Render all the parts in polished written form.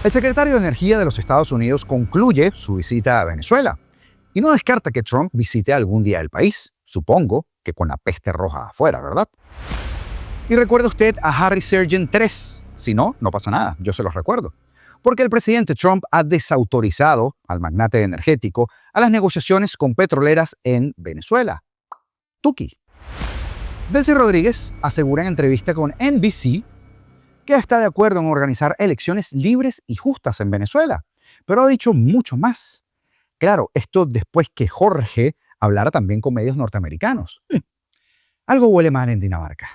El secretario de Energía de los Estados Unidos concluye su visita a Venezuela y no descarta que Trump visite algún día el país, supongo que con la peste roja afuera, ¿verdad? Y recuerda usted a Harry Sergeant 3, si no, no pasa nada, yo se los recuerdo. Porque el presidente Trump ha desautorizado al magnate energético a las negociaciones con petroleras en Venezuela. Tuki. Delcy Rodríguez asegura en entrevista con NBC que está de acuerdo en organizar elecciones libres y justas en Venezuela, pero ha dicho mucho más. Claro, esto después que Jorge hablara también con medios norteamericanos. Algo huele mal en Dinamarca.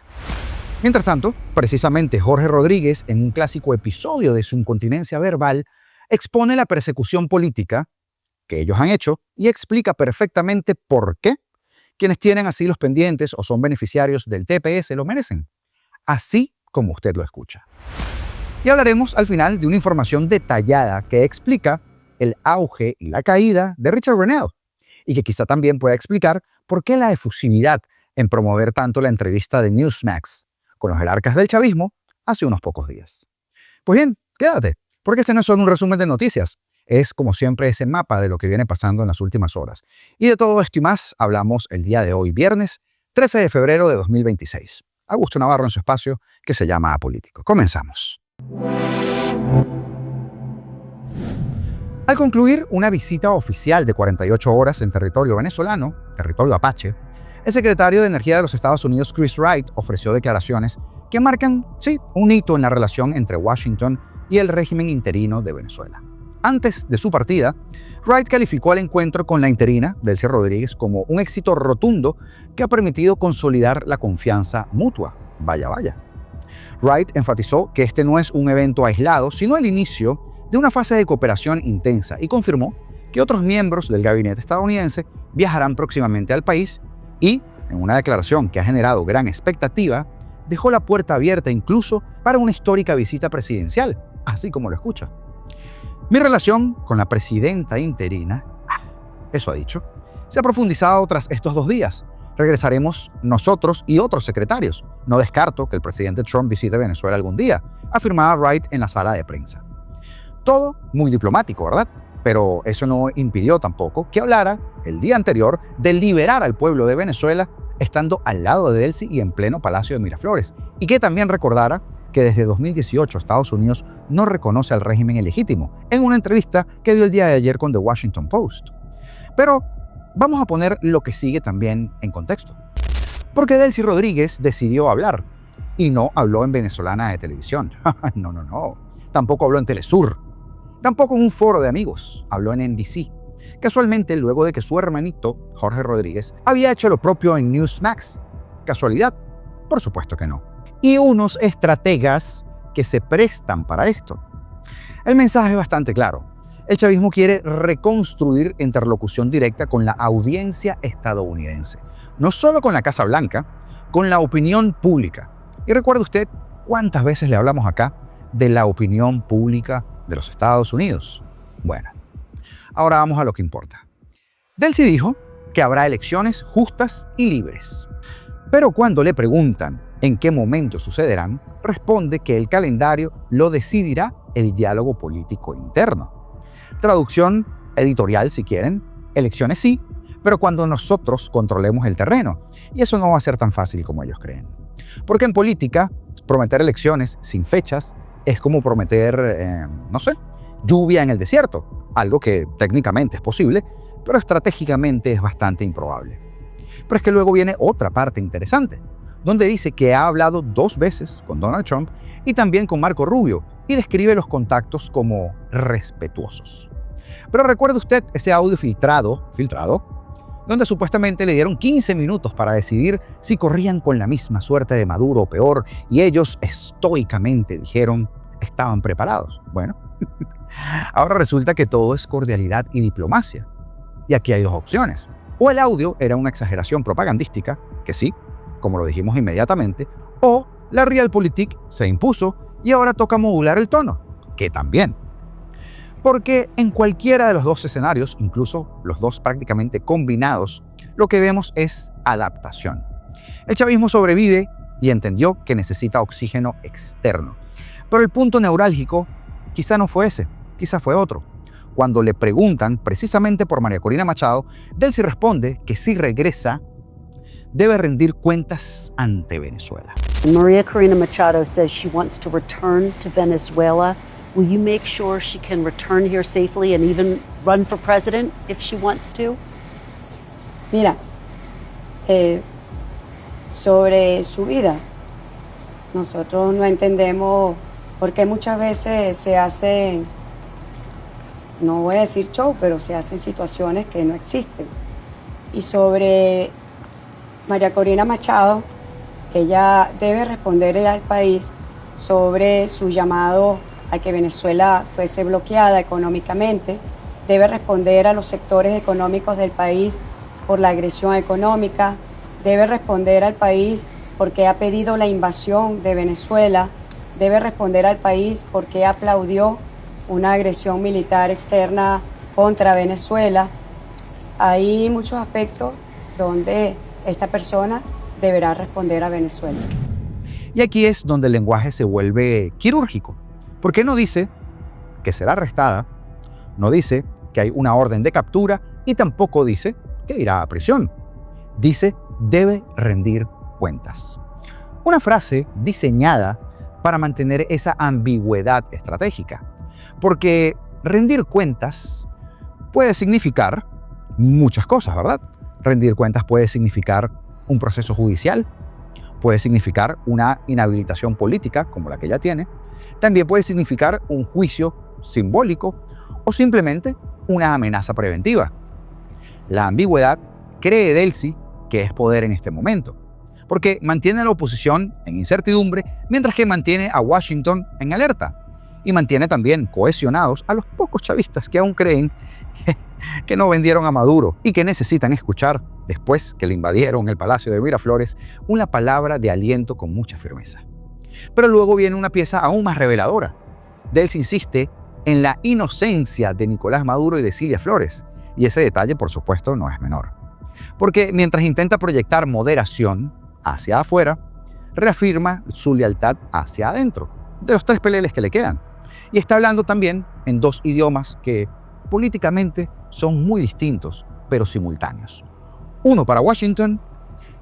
Mientras tanto, precisamente Jorge Rodríguez, en un clásico episodio de su incontinencia verbal, expone la persecución política que ellos han hecho y explica perfectamente por qué quienes tienen asilos pendientes o son beneficiarios del TPS lo merecen, así como usted lo escucha. Y hablaremos al final de una información detallada que explica el auge y la caída de Richard Grenell y que quizá también pueda explicar por qué la efusividad en promover tanto la entrevista de Newsmax con los jerarcas del chavismo hace unos pocos días. Pues bien, quédate, porque este no es solo un resumen de noticias, es como siempre ese mapa de lo que viene pasando en las últimas horas. Y de todo esto y más hablamos el día de hoy, viernes 13 de febrero de 2026. Augusto Navarro en su espacio que se llama Apolítico. Comenzamos. Al concluir una visita oficial de 48 horas en territorio venezolano, territorio apache, el secretario de Energía de los Estados Unidos, Chris Wright, ofreció declaraciones que marcan, sí, un hito en la relación entre Washington y el régimen interino de Venezuela. Antes de su partida, Wright calificó el encuentro con la interina, Delcy Rodríguez, como un éxito rotundo que ha permitido consolidar la confianza mutua. Vaya, vaya. Wright enfatizó que este no es un evento aislado, sino el inicio de una fase de cooperación intensa y confirmó que otros miembros del gabinete estadounidense viajarán próximamente al país y, en una declaración que ha generado gran expectativa, dejó la puerta abierta incluso para una histórica visita presidencial, así como lo escucha. Mi relación con la presidenta interina, eso ha dicho, se ha profundizado tras estos 2 días. Regresaremos nosotros y otros secretarios. No descarto que el presidente Trump visite Venezuela algún día, afirmaba Wright en la sala de prensa. Todo muy diplomático, ¿verdad? Pero eso no impidió tampoco que hablara el día anterior de liberar al pueblo de Venezuela estando al lado de Delcy y en pleno Palacio de Miraflores, y que también recordara que desde 2018 Estados Unidos no reconoce al régimen ilegítimo, en una entrevista que dio el día de ayer con The Washington Post. Pero vamos a poner lo que sigue también en contexto. Porque Delcy Rodríguez decidió hablar, y no habló en venezolana de televisión. No. Tampoco habló en Telesur. Tampoco en un foro de amigos, habló en NBC. Casualmente, luego de que su hermanito, Jorge Rodríguez, había hecho lo propio en Newsmax. ¿Casualidad? Por supuesto que no. Y unos estrategas que se prestan para esto. El mensaje es bastante claro. El chavismo quiere reconstruir interlocución directa con la audiencia estadounidense. No solo con la Casa Blanca, con la opinión pública. Y recuerde usted cuántas veces le hablamos acá de la opinión pública de los Estados Unidos. Bueno, ahora vamos a lo que importa. Delcy dijo que habrá elecciones justas y libres. Pero cuando le preguntan en qué momento sucederán, responde que el calendario lo decidirá el diálogo político interno. Traducción editorial, si quieren, elecciones sí, pero cuando nosotros controlemos el terreno. Y eso no va a ser tan fácil como ellos creen. Porque en política, prometer elecciones sin fechas es como prometer, lluvia en el desierto, algo que técnicamente es posible, pero estratégicamente es bastante improbable. Pero es que luego viene otra parte interesante, donde dice que ha hablado 2 veces con Donald Trump y también con Marco Rubio, y describe los contactos como respetuosos. Pero recuerde usted ese audio filtrado, donde supuestamente le dieron 15 minutos para decidir si corrían con la misma suerte de Maduro o peor, y ellos estoicamente dijeron estaban preparados. Bueno, ahora resulta que todo es cordialidad y diplomacia. Y aquí hay 2 opciones. O el audio era una exageración propagandística, que sí, como lo dijimos inmediatamente, o la Realpolitik se impuso y ahora toca modular el tono, que también. Porque en cualquiera de los 2 escenarios, incluso los 2 prácticamente combinados, lo que vemos es adaptación. El chavismo sobrevive y entendió que necesita oxígeno externo. Pero el punto neurálgico quizá no fue ese, quizá fue otro. Cuando le preguntan precisamente por María Corina Machado, Delcy responde que si regresa, debe rendir cuentas ante Venezuela. Maria Corina Machado says she wants to return to Venezuela. Will you make sure she can return here safely and even run for president if she wants to? Mira, sobre su vida, nosotros no entendemos por qué muchas veces se hacen, no voy a decir show, pero se hacen situaciones que no existen. Y sobre María Corina Machado, ella debe responder al país sobre su llamado a que Venezuela fuese bloqueada económicamente, debe responder a los sectores económicos del país por la agresión económica, debe responder al país porque ha pedido la invasión de Venezuela, debe responder al país porque aplaudió una agresión militar externa contra Venezuela. Hay muchos aspectos donde esta persona deberá responder a Venezuela. Y aquí es donde el lenguaje se vuelve quirúrgico, porque no dice que será arrestada, no dice que hay una orden de captura y tampoco dice que irá a prisión. Dice, debe rendir cuentas. Una frase diseñada para mantener esa ambigüedad estratégica, porque rendir cuentas puede significar muchas cosas, ¿verdad? Rendir cuentas puede significar un proceso judicial, puede significar una inhabilitación política, como la que ella tiene, también puede significar un juicio simbólico o simplemente una amenaza preventiva. La ambigüedad cree Delcy que es poder en este momento, porque mantiene a la oposición en incertidumbre mientras que mantiene a Washington en alerta y mantiene también cohesionados a los pocos chavistas que aún creen que no vendieron a Maduro y que necesitan escuchar, después que le invadieron el Palacio de Miraflores, una palabra de aliento con mucha firmeza. Pero luego viene una pieza aún más reveladora. Delcy insiste en la inocencia de Nicolás Maduro y de Cilia Flores, y ese detalle, por supuesto, no es menor. Porque mientras intenta proyectar moderación hacia afuera, reafirma su lealtad hacia adentro, de los 3 peleles que le quedan. Y está hablando también en 2 idiomas que políticamente son muy distintos, pero simultáneos. Uno para Washington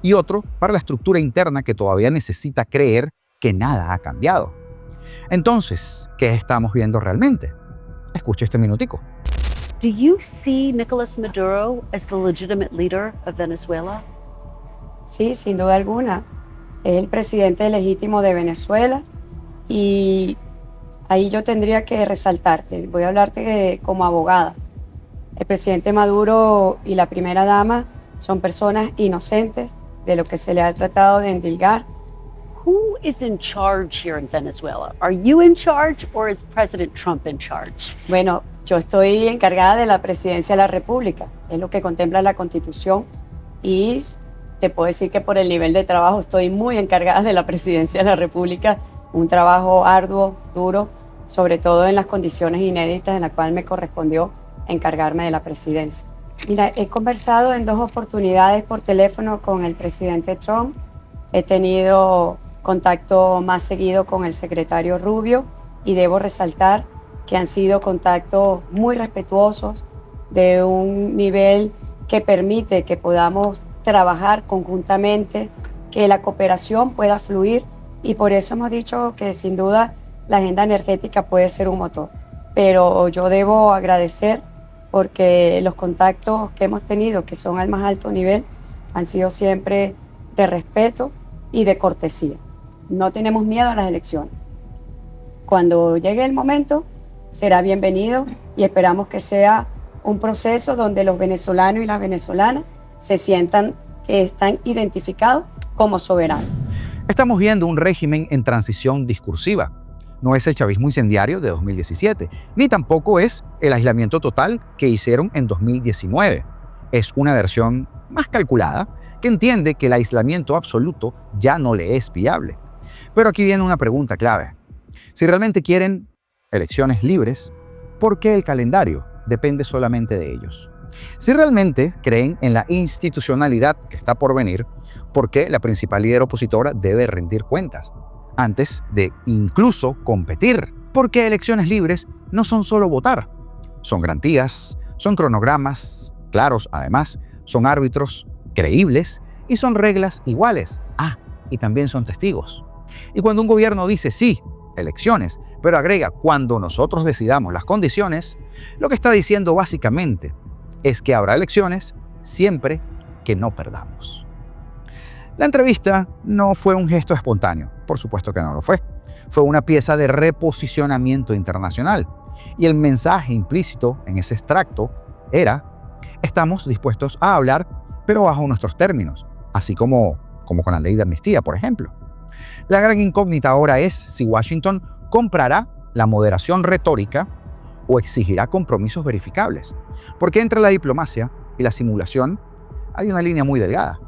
y otro para la estructura interna que todavía necesita creer que nada ha cambiado. Entonces, ¿qué estamos viendo realmente? Escuche este minutico. Do you see Nicolás Maduro as the legitimate leader of Venezuela? Sí, sin duda alguna. Es el presidente legítimo de Venezuela y ahí yo tendría que resaltarte. Voy a hablarte como abogada. El presidente Maduro y la primera dama son personas inocentes de lo que se le ha tratado de endilgar. Who is in charge here in Venezuela? Are you in charge or is President Trump in charge? Bueno, yo estoy encargada de la presidencia de la República, es lo que contempla la Constitución, y te puedo decir que por el nivel de trabajo estoy muy encargada de la presidencia de la República, un trabajo arduo, duro, sobre todo en las condiciones inéditas en las cuales me correspondió encargarme de la presidencia. Mira, he conversado en 2 oportunidades por teléfono con el presidente Trump, he tenido contacto más seguido con el secretario Rubio y debo resaltar que han sido contactos muy respetuosos, de un nivel que permite que podamos trabajar conjuntamente, que la cooperación pueda fluir, y por eso hemos dicho que sin duda la agenda energética puede ser un motor. Pero yo debo agradecer porque los contactos que hemos tenido, que son al más alto nivel, han sido siempre de respeto y de cortesía. No tenemos miedo a las elecciones. Cuando llegue el momento, será bienvenido y esperamos que sea un proceso donde los venezolanos y las venezolanas se sientan que están identificados como soberanos. Estamos viendo un régimen en transición discursiva. No es el chavismo incendiario de 2017, ni tampoco es el aislamiento total que hicieron en 2019. Es una versión más calculada que entiende que el aislamiento absoluto ya no le es viable. Pero aquí viene una pregunta clave. Si realmente quieren elecciones libres, ¿por qué el calendario depende solamente de ellos? Si realmente creen en la institucionalidad que está por venir, ¿por qué la principal líder opositora debe rendir cuentas antes de incluso competir Porque elecciones libres no son solo votar, son garantías, son cronogramas claros además, son árbitros creíbles y son reglas iguales. Y también son testigos. Y cuando un gobierno dice sí, elecciones, pero agrega cuando nosotros decidamos las condiciones, lo que está diciendo básicamente es que habrá elecciones siempre que no perdamos. La entrevista no fue un gesto espontáneo, por supuesto que no lo fue. Fue una pieza de reposicionamiento internacional. Y el mensaje implícito en ese extracto era: estamos dispuestos a hablar, pero bajo nuestros términos, así como con la ley de amnistía, por ejemplo. La gran incógnita ahora es si Washington comprará la moderación retórica o exigirá compromisos verificables. Porque entre la diplomacia y la simulación hay una línea muy delgada.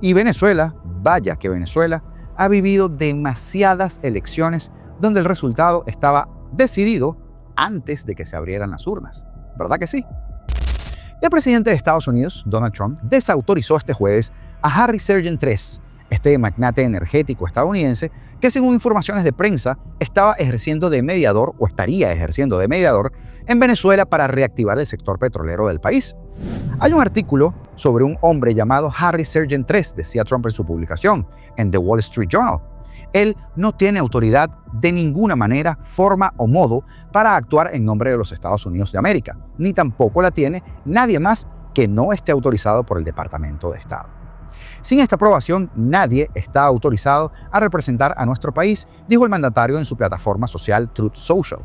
Y Venezuela, vaya que Venezuela, ha vivido demasiadas elecciones donde el resultado estaba decidido antes de que se abrieran las urnas. ¿Verdad que sí? El presidente de Estados Unidos, Donald Trump, desautorizó este jueves a Harry Sergent III, este magnate energético estadounidense que, según informaciones de prensa, estaba ejerciendo de mediador o estaría ejerciendo de mediador en Venezuela para reactivar el sector petrolero del país. Hay un artículo sobre un hombre llamado Harry Sergent III, decía Trump en su publicación, en The Wall Street Journal. Él no tiene autoridad de ninguna manera, forma o modo para actuar en nombre de los Estados Unidos de América, ni tampoco la tiene nadie más que no esté autorizado por el Departamento de Estado. Sin esta aprobación, nadie está autorizado a representar a nuestro país, dijo el mandatario en su plataforma social Truth Social.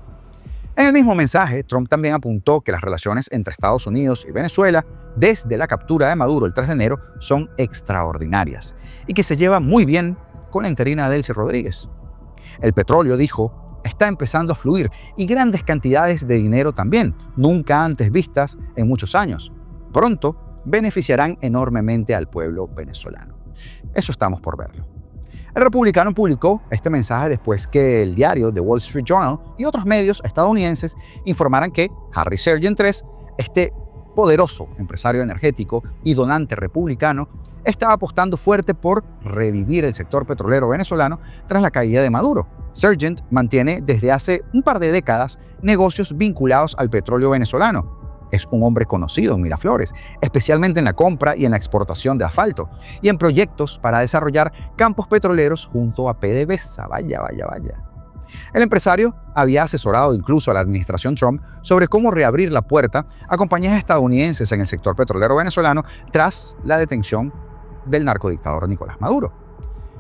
En el mismo mensaje, Trump también apuntó que las relaciones entre Estados Unidos y Venezuela, desde la captura de Maduro el 3 de enero, son extraordinarias y que se lleva muy bien con la interina Delcy Rodríguez. El petróleo, dijo, está empezando a fluir y grandes cantidades de dinero también, nunca antes vistas en muchos años. Pronto beneficiarán enormemente al pueblo venezolano. Eso estamos por verlo. El republicano publicó este mensaje después que el diario The Wall Street Journal y otros medios estadounidenses informaran que Harry Sergent III, este poderoso empresario energético y donante republicano, estaba apostando fuerte por revivir el sector petrolero venezolano tras la caída de Maduro. Sergent mantiene desde hace un par de décadas negocios vinculados al petróleo venezolano. Es un hombre conocido en Miraflores, especialmente en la compra y en la exportación de asfalto, y en proyectos para desarrollar campos petroleros junto a PDVSA. Vaya. El empresario había asesorado incluso a la administración Trump sobre cómo reabrir la puerta a compañías estadounidenses en el sector petrolero venezolano tras la detención del narcodictador Nicolás Maduro.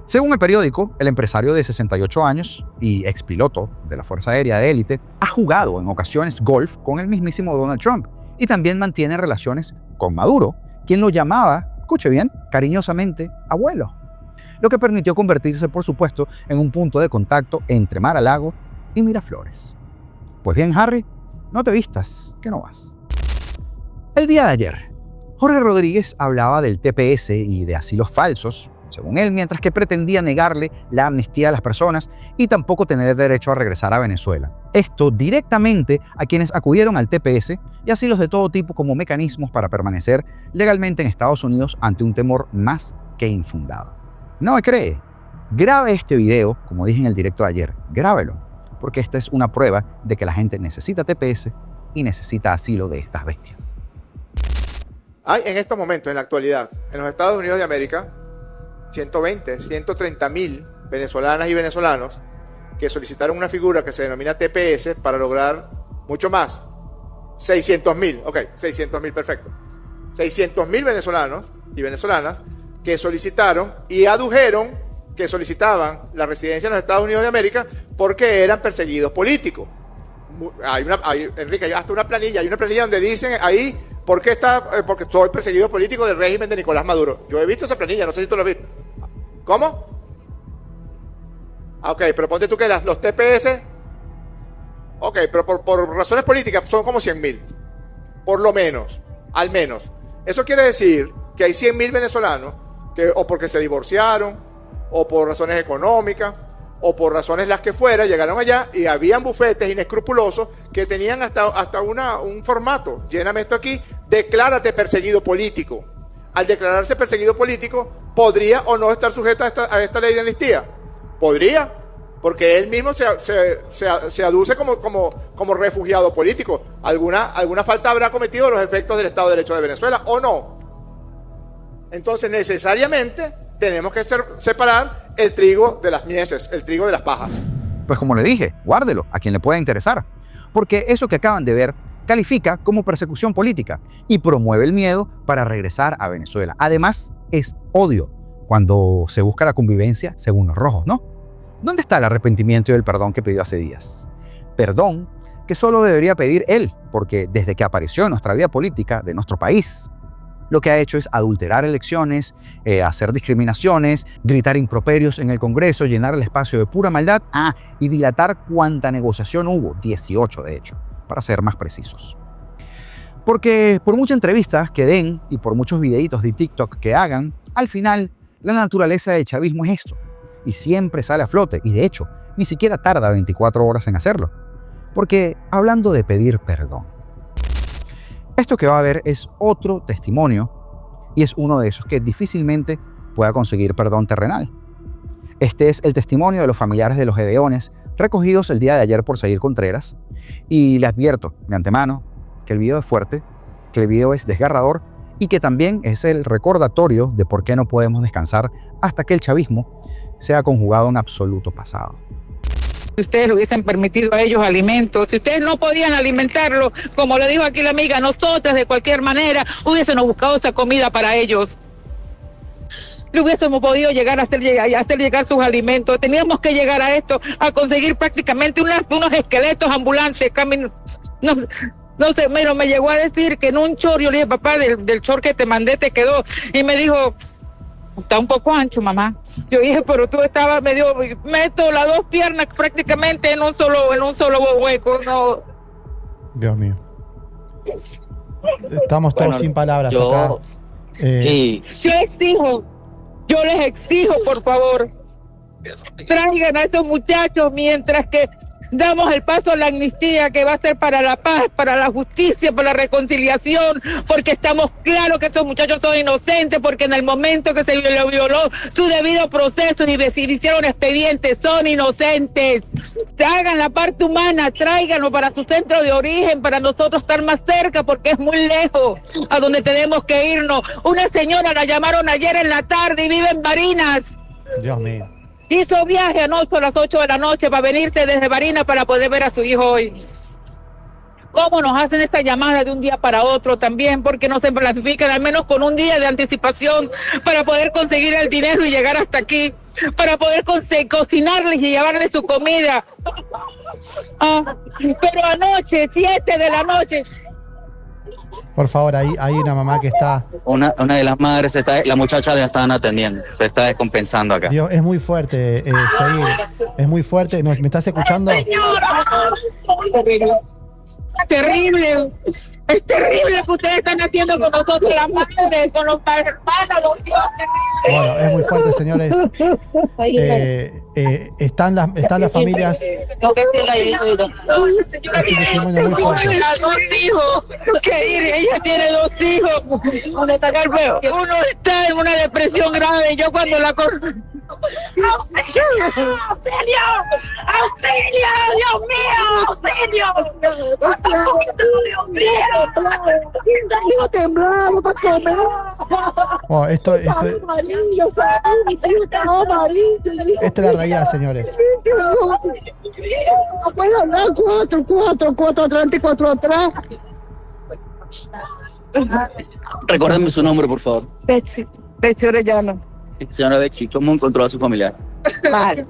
Según el periódico, el empresario de 68 años y expiloto de la Fuerza Aérea de Élite ha jugado en ocasiones golf con el mismísimo Donald Trump y también mantiene relaciones con Maduro, quien lo llamaba, escuche bien, cariñosamente, abuelo. Lo que permitió convertirse, por supuesto, en un punto de contacto entre Mar-a-Lago y Miraflores. Pues bien, Harry, no te vistas, que no vas. El día de ayer, Jorge Rodríguez hablaba del TPS y de asilos falsos, según él, mientras que pretendía negarle la amnistía a las personas y tampoco tener derecho a regresar a Venezuela. Esto directamente a quienes acudieron al TPS y asilos de todo tipo como mecanismos para permanecer legalmente en Estados Unidos ante un temor más que infundado. ¿No me cree? Grabe este video, como dije en el directo de ayer, grábelo, porque esta es una prueba de que la gente necesita TPS y necesita asilo de estas bestias. Hay en estos momentos, en la actualidad, en los Estados Unidos de América, 120, 130 mil venezolanas y venezolanos que solicitaron una figura que se denomina TPS para lograr mucho más. 600 mil, ok, 600 mil, perfecto. 600 mil venezolanos y venezolanas que solicitaron y adujeron que solicitaban la residencia en los Estados Unidos de América porque eran perseguidos políticos. Enrique, hay hasta una planilla, donde dicen ahí, porque estoy perseguido político del régimen de Nicolás Maduro. Yo he visto esa planilla, no sé si tú lo has visto. ¿Cómo? Ok, pero ponte tú que los TPS, ok, pero por razones políticas son como 100.000, por lo menos, al menos. Eso quiere decir que hay 100.000 venezolanos que o porque se divorciaron, o por razones económicas, o por razones las que fuera, llegaron allá y habían bufetes inescrupulosos que tenían hasta un formato. Lléname esto aquí, declárate perseguido político. Al declararse perseguido político, ¿podría o no estar sujeto a esta ley de amnistía? ¿Podría? porque él mismo se aduce como refugiado político. ¿Alguna falta habrá cometido los efectos del Estado de Derecho de Venezuela o no? Entonces, necesariamente tenemos que separar el trigo de las mieses, el trigo de las pajas. Pues como le dije, guárdelo a quien le pueda interesar, porque eso que acaban de ver califica como persecución política y promueve el miedo para regresar a Venezuela. Además, es odio cuando se busca la convivencia según los rojos, ¿no? ¿Dónde está el arrepentimiento y el perdón que pidió hace días? Perdón que solo debería pedir él, porque desde que apareció en nuestra vida política de nuestro país, lo que ha hecho es adulterar elecciones, hacer discriminaciones, gritar improperios en el Congreso, llenar el espacio de pura maldad, y dilatar cuánta negociación hubo, 18 de hecho, para ser más precisos. Porque por muchas entrevistas que den y por muchos videitos de TikTok que hagan, al final la naturaleza del chavismo es esto, y siempre sale a flote, y de hecho ni siquiera tarda 24 horas en hacerlo. Porque hablando de pedir perdón, esto que va a ver es otro testimonio y es uno de esos que difícilmente pueda conseguir perdón terrenal. Este es el testimonio de los familiares de los Gedeones recogidos el día de ayer por Zair Contreras, y le advierto de antemano que el video es fuerte, que el video es desgarrador y que también es el recordatorio de por qué no podemos descansar hasta que el chavismo sea conjugado en absoluto pasado. Si ustedes le hubiesen permitido a ellos alimentos, si ustedes no podían alimentarlo, como le dijo aquí la amiga, nosotras de cualquier manera hubiésemos buscado esa comida para ellos. Le hubiésemos podido llegar a hacer llegar sus alimentos. Teníamos que llegar a esto, a conseguir prácticamente unos esqueletos ambulantes. No sé, me llegó a decir que en un short, yo le dije, papá, del short que te mandé te quedó. Y me dijo, está un poco ancho, mamá. Yo dije, pero tú estabas meto las dos piernas prácticamente en un solo hueco, no. Dios mío. Estamos todos sin palabras acá. Sí. Yo les exijo, por favor, traigan a esos muchachos mientras que damos el paso a la amnistía que va a ser para la paz, para la justicia, para la reconciliación, porque estamos claros que esos muchachos son inocentes, porque en el momento que se violó su debido proceso y se hicieron expedientes, son inocentes. Hagan la parte humana, tráiganlo para su centro de origen, para nosotros estar más cerca, porque es muy lejos a donde tenemos que irnos. Una señora la llamaron ayer en la tarde y vive en Barinas. Dios mío. Hizo viaje anoche a las 8 de la noche para venirse desde Barinas para poder ver a su hijo hoy. ¿Cómo nos hacen esa llamada de un día para otro también? Porque no se planifican al menos con un día de anticipación para poder conseguir el dinero y llegar hasta aquí, para poder cocinarles y llevarles su comida. Pero anoche, 7 de la noche... Por favor, hay una mamá que está... Una de las madres, la muchacha la están atendiendo, se está descompensando acá. Dios, es muy fuerte, Zair, es muy fuerte. ¿Me estás escuchando? Terrible. Es terrible que ustedes están haciendo con nosotros las madres, con los hermanos, los dioses. Bueno, es muy fuerte, señores. Están las familias. Es un testimonio muy fuerte. Dos hijos. Ella tiene 2 hijos. Uno está en una depresión grave. Yo cuando la ¡Auxilio! ¡Auxilio! ¡Dios mío! ¡Auxilio! ¡Dios mío! ¡Está temblando para comer! Bueno, esta es la realidad, señores. No puedo hablar. 4 adelante y 4 atrás. Recuérdame su nombre, por favor. Betsy Orellana. Señora Betsy, ¿cómo encontró a su familiar? Mal.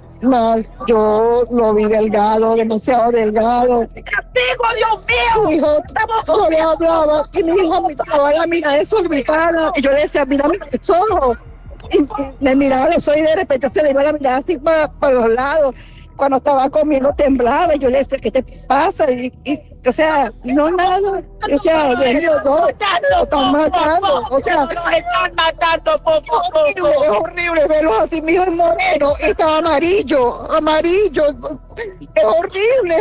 Yo lo vi delgado, demasiado delgado. ¡Castigo, Dios mío! Hijo, no le hablaba. Y mi hijo me estaba mira eso en mi cara. Y yo le decía, mira mis ojos. Y me miraba los ojos y de repente se le iba la mirada así para los lados. Cuando estaba comiendo temblaba. Y yo le decía, ¿qué te pasa? O sea, no nada. O sea, Dios mío, están matando. O sea, nos están matando poco a poco. Es horrible verlos así. Mi hijo es moreno y está amarillo. Es horrible.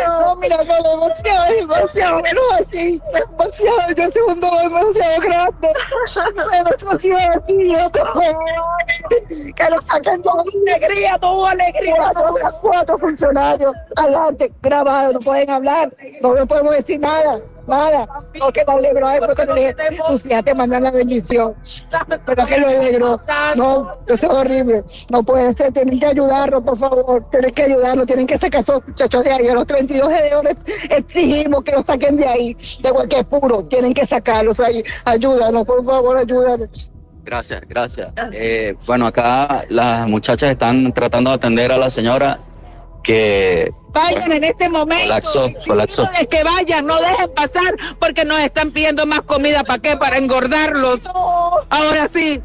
No, mira, no, demasiado. demasiado menos así, demasiado, yo soy un dolor demasiado grande, demasiado así, que lo saquen de alegría, toda alegría, los 4 funcionarios adelante, grabados, no pueden hablar, no podemos decir nada, porque lo alegró a él, porque le dije, tú ya te mandan la bendición, pero que lo alegró, no, eso es horrible, no puede ser, tienen que ayudarlo, por favor, tienen que ayudarlo, tienen que sacar a esos muchachos de ahí, a los 32 gedeones exigimos que los saquen de ahí, de cualquier puro, tienen que sacarlos ahí, ayúdanos, por favor, ayúdanos. Gracias. Bueno, acá las muchachas están tratando de atender a la señora que... Vayan en este momento, colapsó. Es que vayan, no dejen pasar, porque nos están pidiendo más comida, ¿para qué? Para engordarlos. Ahora sí,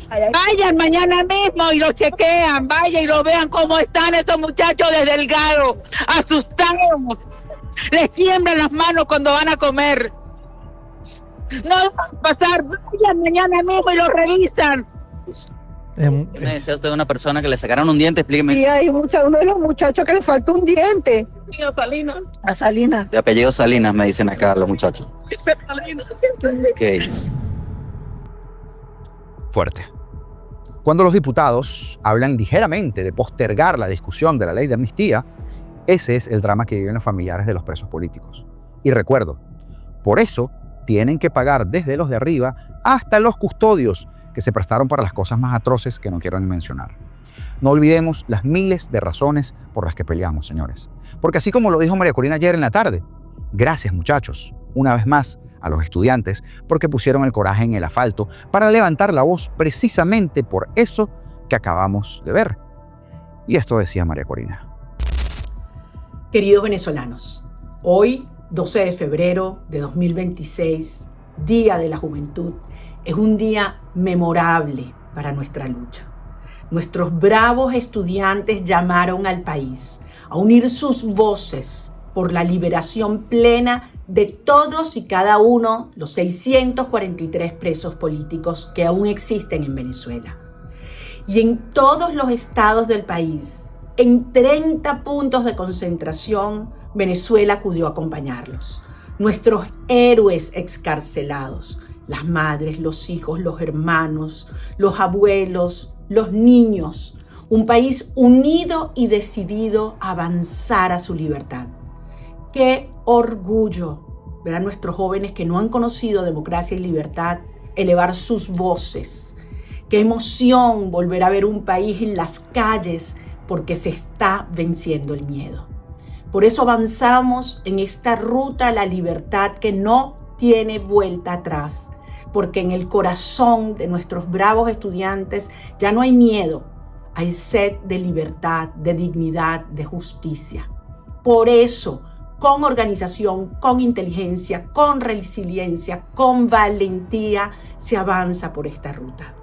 vayan mañana mismo y lo chequean, vayan y lo vean cómo están estos muchachos de delgado, asustados, les tiemblan las manos cuando van a comer. No dejan pasar, vayan mañana mismo y lo revisan. ¿Qué me decía usted de una persona que le sacaron un diente? Explíqueme. Y hay uno de los muchachos que le faltó un diente. A Salinas. De apellido Salinas, me dicen acá los muchachos. Okay. Fuerte. Cuando los diputados hablan ligeramente de postergar la discusión de la ley de amnistía, ese es el drama que viven los familiares de los presos políticos. Y recuerdo, por eso tienen que pagar desde los de arriba hasta los custodios que se prestaron para las cosas más atroces que no quiero ni mencionar. No olvidemos las miles de razones por las que peleamos, señores. Porque así como lo dijo María Corina ayer en la tarde, gracias muchachos, una vez más, a los estudiantes porque pusieron el coraje en el asfalto para levantar la voz precisamente por eso que acabamos de ver. Y esto decía María Corina. Queridos venezolanos, hoy, 12 de febrero de 2026, Día de la Juventud, es un día memorable para nuestra lucha. Nuestros bravos estudiantes llamaron al país a unir sus voces por la liberación plena de todos y cada uno los 643 presos políticos que aún existen en Venezuela. Y en todos los estados del país, en 30 puntos de concentración, Venezuela acudió a acompañarlos. Nuestros héroes excarcelados, las madres, los hijos, los hermanos, los abuelos, los niños, un país unido y decidido a avanzar a su libertad. Qué orgullo ver a nuestros jóvenes que no han conocido democracia y libertad elevar sus voces. Qué emoción volver a ver un país en las calles porque se está venciendo el miedo. Por eso avanzamos en esta ruta a la libertad que no tiene vuelta atrás, porque en el corazón de nuestros bravos estudiantes ya no hay miedo, hay sed de libertad, de dignidad, de justicia. Por eso, con organización, con inteligencia, con resiliencia, con valentía, se avanza por esta ruta.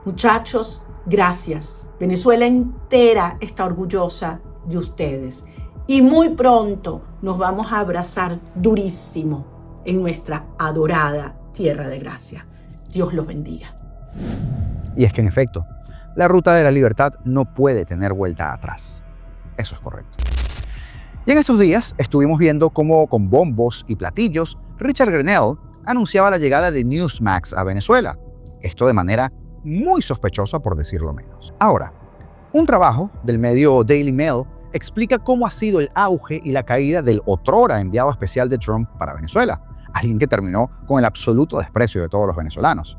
Muchachos, gracias. Venezuela entera está orgullosa de ustedes. Y muy pronto nos vamos a abrazar durísimo en nuestra adorada Tierra de Gracia. Dios los bendiga. Y es que en efecto, la ruta de la libertad no puede tener vuelta atrás. Eso es correcto. Y en estos días estuvimos viendo cómo con bombos y platillos Richard Grenell anunciaba la llegada de Newsmax a Venezuela. Esto de manera muy sospechosa, por decirlo menos. Ahora, un trabajo del medio Daily Mail explica cómo ha sido el auge y la caída del otrora enviado especial de Trump para Venezuela, alguien que terminó con el absoluto desprecio de todos los venezolanos.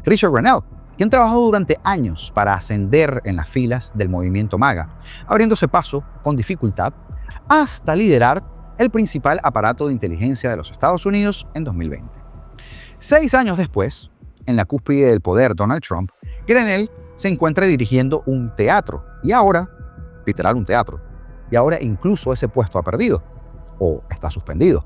Richard Grenell, quien trabajó durante años para ascender en las filas del movimiento MAGA, abriéndose paso con dificultad hasta liderar el principal aparato de inteligencia de los Estados Unidos en 2020. 6 años después, en la cúspide del poder Donald Trump, Grenell se encuentra dirigiendo un teatro, y ahora, literal un teatro, y ahora incluso ese puesto ha perdido, o está suspendido.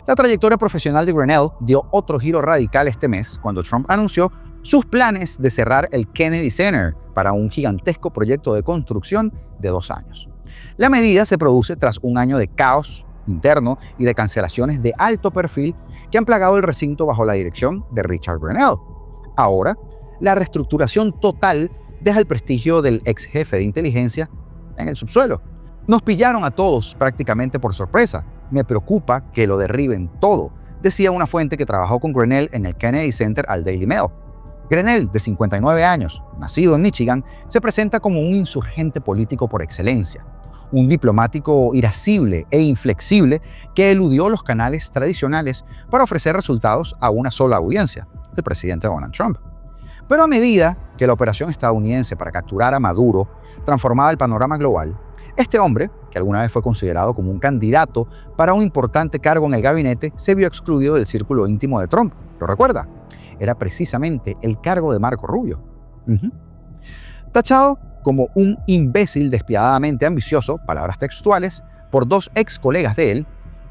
La trayectoria profesional de Grenell dio otro giro radical este mes cuando Trump anunció sus planes de cerrar el Kennedy Center para un gigantesco proyecto de construcción de 2 años. La medida se produce tras un año de caos interno y de cancelaciones de alto perfil que han plagado el recinto bajo la dirección de Richard Grenell. Ahora, la reestructuración total deja el prestigio del ex jefe de inteligencia en el subsuelo. Nos pillaron a todos prácticamente por sorpresa. Me preocupa que lo derriben todo, decía una fuente que trabajó con Grenell en el Kennedy Center al Daily Mail. Grenell, de 59 años, nacido en Michigan, se presenta como un insurgente político por excelencia, un diplomático irascible e inflexible que eludió los canales tradicionales para ofrecer resultados a una sola audiencia, el presidente Donald Trump. Pero a medida que la operación estadounidense para capturar a Maduro transformaba el panorama global, este hombre, que alguna vez fue considerado como un candidato para un importante cargo en el gabinete, se vio excluido del círculo íntimo de Trump. ¿Lo recuerda? Era precisamente el cargo de Marco Rubio. Tachado como un imbécil despiadadamente ambicioso, palabras textuales, por dos ex colegas de él,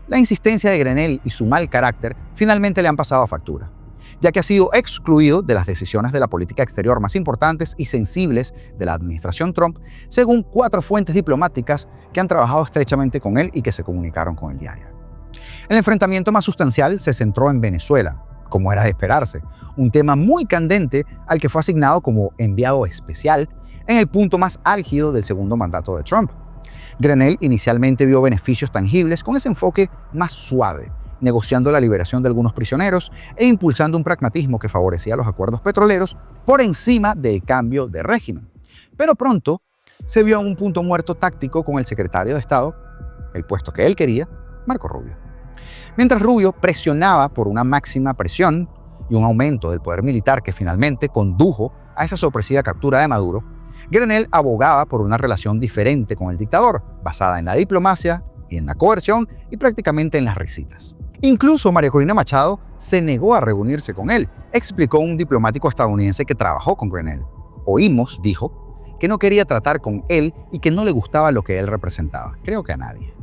la insistencia de Grenell y su mal carácter finalmente le han pasado a factura, ya que ha sido excluido de las decisiones de la política exterior más importantes y sensibles de la administración Trump, según 4 fuentes diplomáticas que han trabajado estrechamente con él y que se comunicaron con el diario. El enfrentamiento más sustancial se centró en Venezuela, como era de esperarse, un tema muy candente al que fue asignado como enviado especial en el punto más álgido del segundo mandato de Trump. Grenell inicialmente vio beneficios tangibles con ese enfoque más suave, negociando la liberación de algunos prisioneros e impulsando un pragmatismo que favorecía los acuerdos petroleros por encima del cambio de régimen. Pero pronto se vio en un punto muerto táctico con el secretario de Estado, el puesto que él quería, Marco Rubio. Mientras Rubio presionaba por una máxima presión y un aumento del poder militar que finalmente condujo a esa sorpresiva captura de Maduro, Grenell abogaba por una relación diferente con el dictador, basada en la diplomacia y en la coerción y prácticamente en las risitas. Incluso María Corina Machado se negó a reunirse con él, explicó un diplomático estadounidense que trabajó con Grenell. Oímos, dijo, que no quería tratar con él y que no le gustaba lo que él representaba. Creo que a nadie.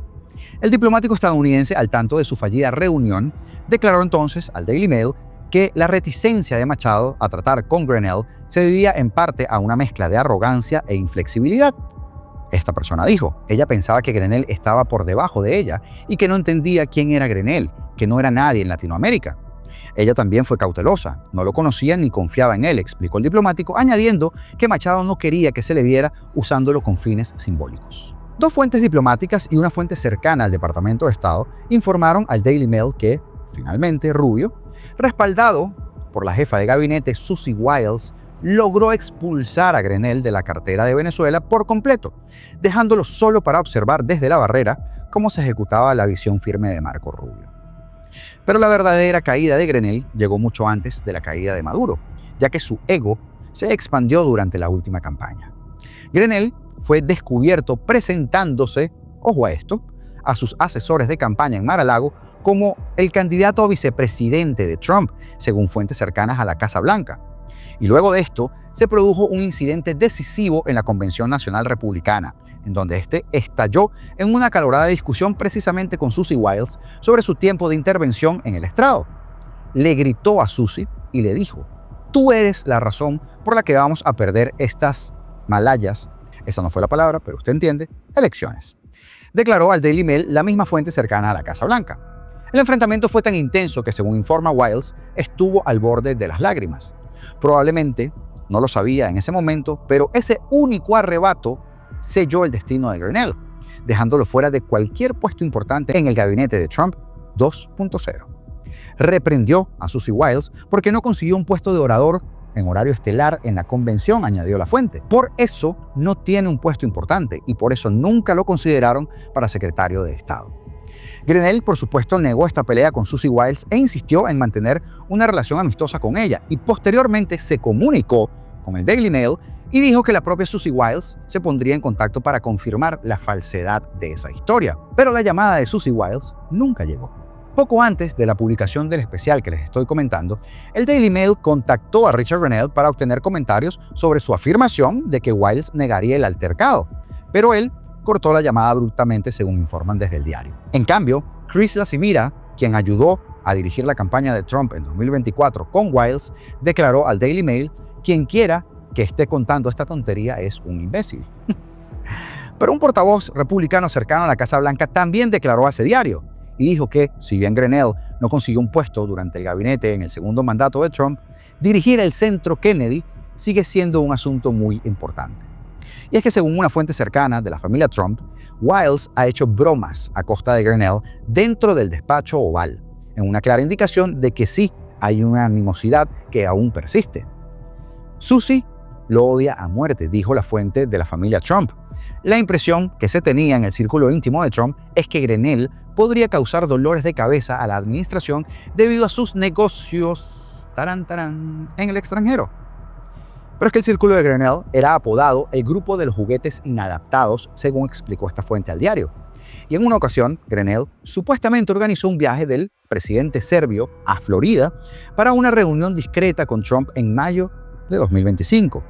El diplomático estadounidense, al tanto de su fallida reunión, declaró entonces al Daily Mail que la reticencia de Machado a tratar con Grenell se debía en parte a una mezcla de arrogancia e inflexibilidad. Esta persona dijo, ella pensaba que Grenell estaba por debajo de ella y que no entendía quién era Grenell, que no era nadie en Latinoamérica. Ella también fue cautelosa, no lo conocía ni confiaba en él, explicó el diplomático, añadiendo que Machado no quería que se le viera usándolo con fines simbólicos. 2 fuentes diplomáticas y una fuente cercana al Departamento de Estado informaron al Daily Mail que, finalmente, Rubio, respaldado por la jefa de gabinete Susie Wiles, logró expulsar a Grenell de la cartera de Venezuela por completo, dejándolo solo para observar desde la barrera cómo se ejecutaba la visión firme de Marco Rubio. Pero la verdadera caída de Grenell llegó mucho antes de la caída de Maduro, ya que su ego se expandió durante la última campaña. Grenell fue descubierto presentándose, ojo a esto, a sus asesores de campaña en Mar-a-Lago como el candidato a vicepresidente de Trump, según fuentes cercanas a la Casa Blanca. Y luego de esto, se produjo un incidente decisivo en la Convención Nacional Republicana, en donde este estalló en una acalorada discusión precisamente con Susie Wiles sobre su tiempo de intervención en el estrado. Le gritó a Susie y le dijo, tú eres la razón por la que vamos a perder estas malayas, esa no fue la palabra, pero usted entiende, elecciones. Declaró al Daily Mail la misma fuente cercana a la Casa Blanca. El enfrentamiento fue tan intenso que, según informa Wiles, estuvo al borde de las lágrimas. Probablemente no lo sabía en ese momento, pero ese único arrebato selló el destino de Grenell, dejándolo fuera de cualquier puesto importante en el gabinete de Trump 2.0. Reprendió a Susie Wiles porque no consiguió un puesto de orador en horario estelar en la convención, añadió la fuente. Por eso no tiene un puesto importante y por eso nunca lo consideraron para secretario de Estado. Grenell, por supuesto, negó esta pelea con Susie Wiles e insistió en mantener una relación amistosa con ella y posteriormente se comunicó con el Daily Mail y dijo que la propia Susie Wiles se pondría en contacto para confirmar la falsedad de esa historia. Pero la llamada de Susie Wiles nunca llegó. Poco antes de la publicación del especial que les estoy comentando, el Daily Mail contactó a Richard Grenell para obtener comentarios sobre su afirmación de que Wiles negaría el altercado, pero él cortó la llamada abruptamente, según informan desde el diario. En cambio, Chris LaCimira, quien ayudó a dirigir la campaña de Trump en 2024 con Wiles, declaró al Daily Mail, quien quiera que esté contando esta tontería es un imbécil. Pero un portavoz republicano cercano a la Casa Blanca también declaró a ese diario y dijo que, si bien Grenell no consiguió un puesto durante el gabinete en el segundo mandato de Trump, dirigir el centro Kennedy sigue siendo un asunto muy importante. Y es que, según una fuente cercana de la familia Trump, Wiles ha hecho bromas a costa de Grenell dentro del despacho oval, en una clara indicación de que sí hay una animosidad que aún persiste. Susie lo odia a muerte, dijo la fuente de la familia Trump. La impresión que se tenía en el círculo íntimo de Trump es que Grenell podría causar dolores de cabeza a la administración debido a sus negocios en el extranjero. Pero es que el círculo de Grenell era apodado el grupo de los juguetes inadaptados, según explicó esta fuente al diario. Y en una ocasión, Grenell supuestamente organizó un viaje del presidente serbio a Florida para una reunión discreta con Trump en mayo de 2025.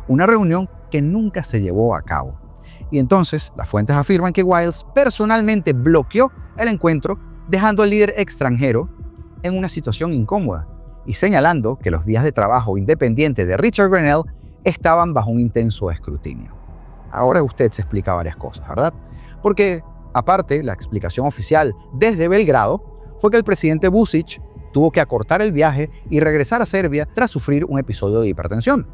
Una reunión que nunca se llevó a cabo. Y entonces, las fuentes afirman que Wiles personalmente bloqueó el encuentro, dejando al líder extranjero en una situación incómoda y señalando que los días de trabajo independiente de Richard Grenell estaban bajo un intenso escrutinio. Ahora usted se explica varias cosas, ¿verdad? Porque, aparte, la explicación oficial desde Belgrado fue que el presidente Vučić tuvo que acortar el viaje y regresar a Serbia tras sufrir un episodio de hipertensión.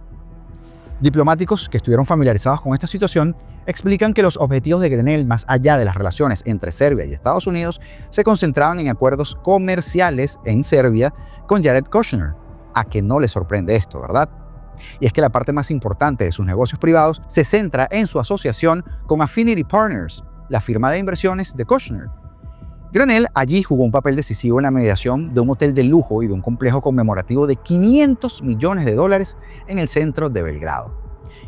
Diplomáticos que estuvieron familiarizados con esta situación explican que los objetivos de Grenell, más allá de las relaciones entre Serbia y Estados Unidos, se concentraban en acuerdos comerciales en Serbia con Jared Kushner. A que no le sorprende esto, ¿verdad? Y es que la parte más importante de sus negocios privados se centra en su asociación con Affinity Partners, la firma de inversiones de Kushner. Grenell allí jugó un papel decisivo en la mediación de un hotel de lujo y de un complejo conmemorativo de $500 millones en el centro de Belgrado.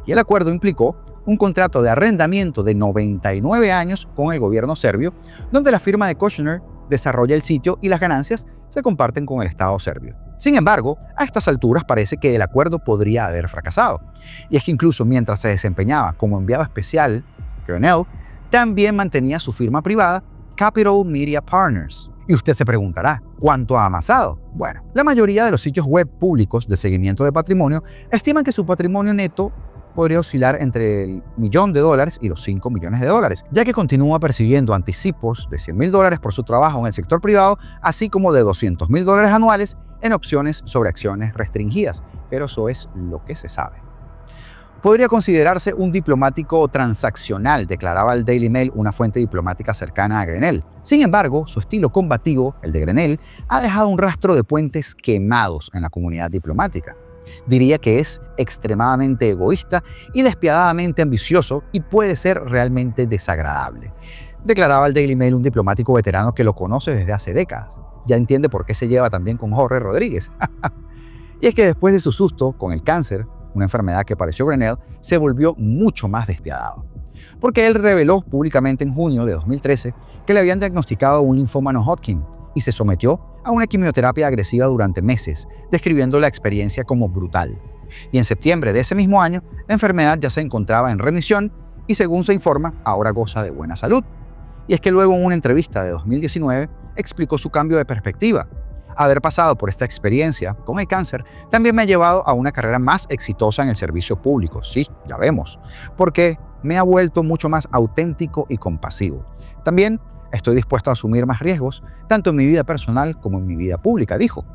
Y el acuerdo implicó un contrato de arrendamiento de 99 años con el gobierno serbio, donde la firma de Kushner desarrolla el sitio y las ganancias se comparten con el Estado serbio. Sin embargo, a estas alturas parece que el acuerdo podría haber fracasado. Y es que incluso mientras se desempeñaba como enviado especial, Grenell también mantenía su firma privada, Capital Media Partners. Y usted se preguntará, ¿cuánto ha amasado? Bueno, la mayoría de los sitios web públicos de seguimiento de patrimonio estiman que su patrimonio neto podría oscilar entre el $1.000.000 y los $5 millones, ya que continúa percibiendo anticipos de $100.000 por su trabajo en el sector privado, así como de $200.000 anuales en opciones sobre acciones restringidas. Pero eso es lo que se sabe. Podría considerarse un diplomático transaccional, declaraba el Daily Mail, una fuente diplomática cercana a Grenell. Sin embargo, su estilo combativo, el de Grenell, ha dejado un rastro de puentes quemados en la comunidad diplomática. Diría que es extremadamente egoísta y despiadadamente ambicioso y puede ser realmente desagradable. Declaraba el Daily Mail un diplomático veterano que lo conoce desde hace décadas. Ya entiende por qué se lleva también con Jorge Rodríguez. Y es que después de su susto con el cáncer, una enfermedad que padeció Grenell, se volvió mucho más despiadado. Porque él reveló públicamente en junio de 2013 que le habían diagnosticado un linfoma no Hodgkin y se sometió a una quimioterapia agresiva durante meses, describiendo la experiencia como brutal. Y en septiembre de ese mismo año, la enfermedad ya se encontraba en remisión y, según se informa, ahora goza de buena salud. Y es que luego en una entrevista de 2019 explicó su cambio de perspectiva. Haber pasado por esta experiencia con el cáncer también me ha llevado a una carrera más exitosa en el servicio público, sí, ya vemos, porque me ha vuelto mucho más auténtico y compasivo. También estoy dispuesto a asumir más riesgos, tanto en mi vida personal como en mi vida pública, dijo.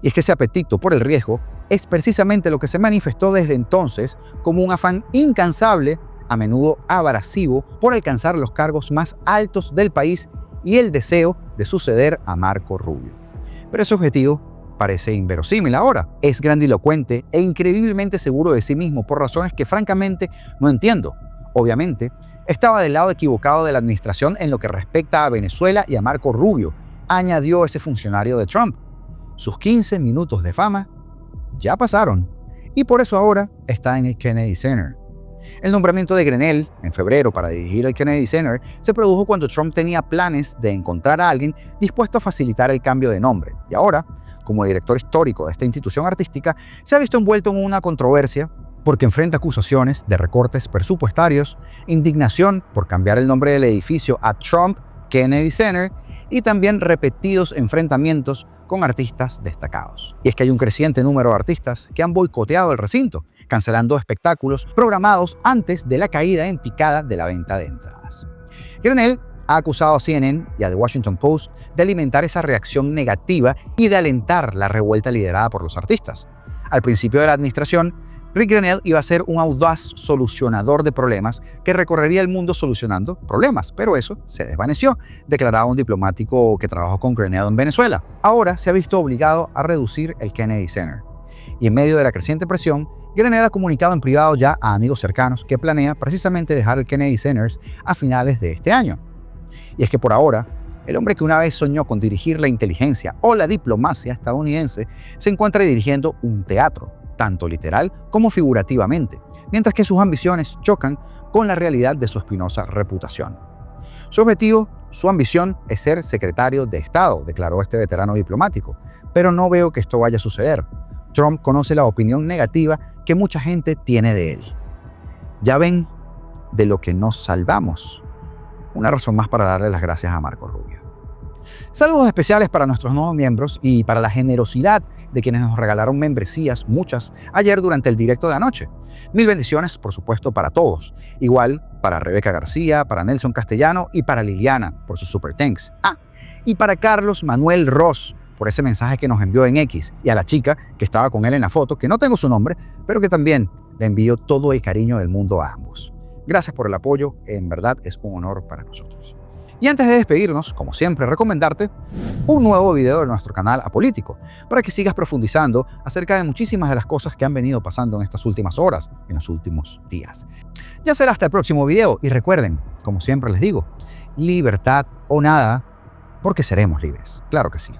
Y es que ese apetito por el riesgo es precisamente lo que se manifestó desde entonces como un afán incansable, a menudo abrasivo, por alcanzar los cargos más altos del país y el deseo de suceder a Marco Rubio. Pero ese objetivo parece inverosímil ahora. Es grandilocuente e increíblemente seguro de sí mismo por razones que francamente no entiendo. Obviamente, estaba del lado equivocado de la administración en lo que respecta a Venezuela y a Marco Rubio, añadió ese funcionario de Trump. Sus 15 minutos de fama ya pasaron y por eso ahora está en el Kennedy Center. El nombramiento de Grenell en febrero para dirigir el Kennedy Center se produjo cuando Trump tenía planes de encontrar a alguien dispuesto a facilitar el cambio de nombre. Y ahora, como director histórico de esta institución artística, se ha visto envuelto en una controversia porque enfrenta acusaciones de recortes presupuestarios, indignación por cambiar el nombre del edificio a Trump Kennedy Center y también repetidos enfrentamientos con artistas destacados. Y es que hay un creciente número de artistas que han boicoteado el recinto, cancelando espectáculos programados antes de la caída en picada de la venta de entradas. Grenell ha acusado a CNN y a The Washington Post de alimentar esa reacción negativa y de alentar la revuelta liderada por los artistas. Al principio de la administración, Rick Grenell iba a ser un audaz solucionador de problemas que recorrería el mundo solucionando problemas, pero eso se desvaneció, declaraba un diplomático que trabajó con Grenell en Venezuela. Ahora se ha visto obligado a reducir el Kennedy Center. Y en medio de la creciente presión, Grenell ha comunicado en privado ya a amigos cercanos que planea precisamente dejar el Kennedy Center a finales de este año. Y es que por ahora, el hombre que una vez soñó con dirigir la inteligencia o la diplomacia estadounidense se encuentra dirigiendo un teatro, tanto literal como figurativamente, mientras que sus ambiciones chocan con la realidad de su espinosa reputación. Su objetivo, su ambición es ser secretario de Estado, declaró este veterano diplomático, pero no veo que esto vaya a suceder. Trump conoce la opinión negativa que mucha gente tiene de él. Ya ven de lo que nos salvamos. Una razón más para darle las gracias a Marco Rubio. Saludos especiales para nuestros nuevos miembros y para la generosidad de quienes nos regalaron membresías, muchas, ayer durante el directo de anoche. Mil bendiciones, por supuesto, para todos. Igual para Rebeca García, para Nelson Castellano y para Liliana por sus super thanks. Y para Carlos Manuel Ross por ese mensaje que nos envió en X, y a la chica que estaba con él en la foto, que no tengo su nombre, pero que también le envío todo el cariño del mundo a ambos. Gracias por el apoyo, en verdad es un honor para nosotros. Y antes de despedirnos, como siempre, recomendarte un nuevo video de nuestro canal Apolítico, para que sigas profundizando acerca de muchísimas de las cosas que han venido pasando en estas últimas horas, en los últimos días. Ya será hasta el próximo video, y recuerden, como siempre les digo, libertad o nada, porque seremos libres. Claro que sí.